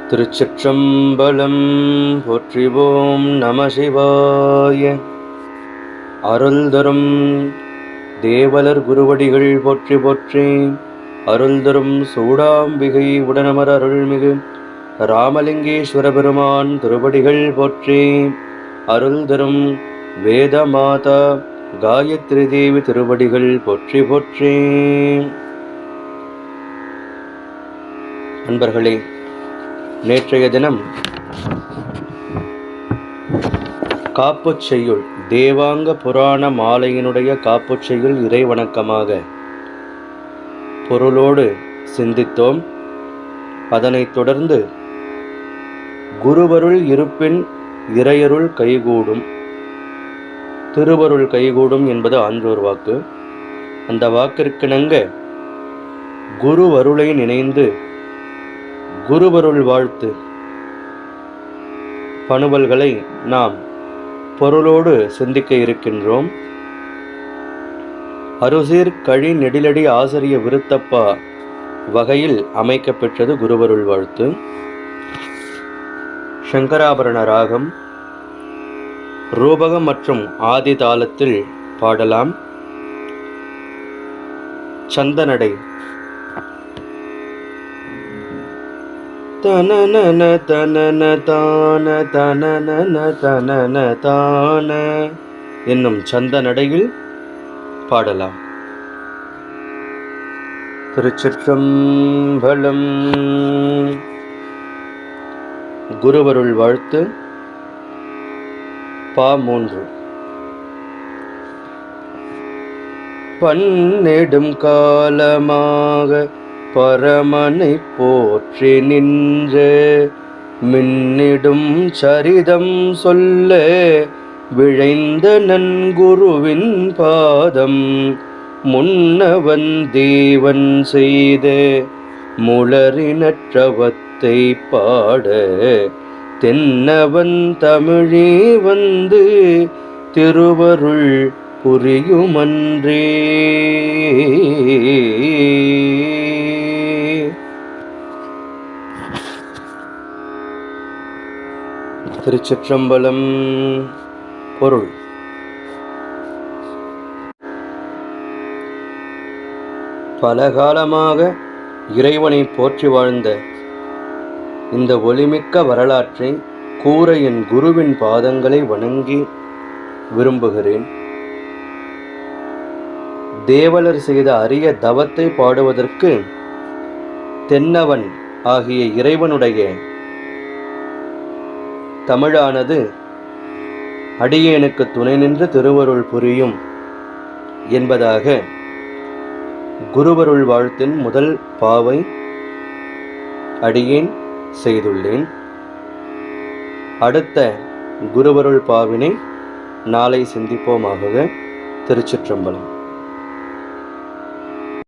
திருச்சிற்றம்பலம். போற்றிவோம் நம சிவாய. அருள் தரும் தேவலர் குருவடிகள் போற்றி போற்றி. அருள் தரும் சூடாம்பிகை உடனமர் அருள்மிகு ராமலிங்கேஸ்வர பெருமான் திருவடிகள் போற்றி. அருள் தரும் வேதமாதா காயத்ரி தேவி திருவடிகள் போற்றி போற்றி. அன்பர்களே, நேற்றைய தினம் காப்புச் செய்யுள் தேவாங்க புராண மாலையினுடைய காப்புச் செய்யுள் இறைவணக்கமாக பொருளோடு சிந்தித்தோம். அதனைத் தொடர்ந்து குருவருள் இருப்பின் இறையருள் கைகூடும், திருவருள் கைகூடும் என்பது ஆன்றோர் வாக்கு. அந்த வாக்கிற்கிணங்க குருவருளை நினைந்து குருவருள் வாழ்த்து பணுவல்களை நாம் பொருளோடு சிந்திக்க இருக்கின்றோம். அருசீர் கழி நெடிலடி ஆசிரிய விருத்தப்பா வகையில் அமைக்கப்பெற்றது குருவருள் வாழ்த்து. சங்கராபரண ராகம், ரூபகம் மற்றும் ஆதி தாளத்தில் பாடலாம். சந்தனடை. தனனன தனன தான தனனன தனன தான என்னும் சந்த நடையில் பாடலாம். திருச்சிற்றம்பலம். குருவருள் வாழ்த்து பா 3. பன்னெடும் காலமாக பரமனை போற்றி நின்ற மின்னிடும் சரிதம் சொல்ல விழைந்த நன்குருவின் பாதம் முன்னவன் தேவன் செய்த முளரினற்றவத்தை பாட தென்னவன் தமிழே வந்து திருவருள் புரியுமன்றே. திருச்சிற்றம்பலம். பொருள். பலகாலமாக இறைவனை போற்றி வாழ்ந்த இந்த ஒளிமிக்க வரலாற்றை கூற என் குருவின் பாதங்களை வணங்கி விரும்புகிறேன். தேவலர் செய்த அரிய தவத்தை பாடுவதற்கு தென்னவன் ஆகிய இறைவனுடைய தமிழானது அடியேனுக்கு துணை நின்று திருவருள் புரியும் என்பதாக குருவருள் வாழ்த்தின் முதல் பாவை அடியேன் செய்துள்ளேன். அடுத்த குருவருள் பாவினை நாளை சிந்திப்போமாக. திருச்சிற்றம்பலம்.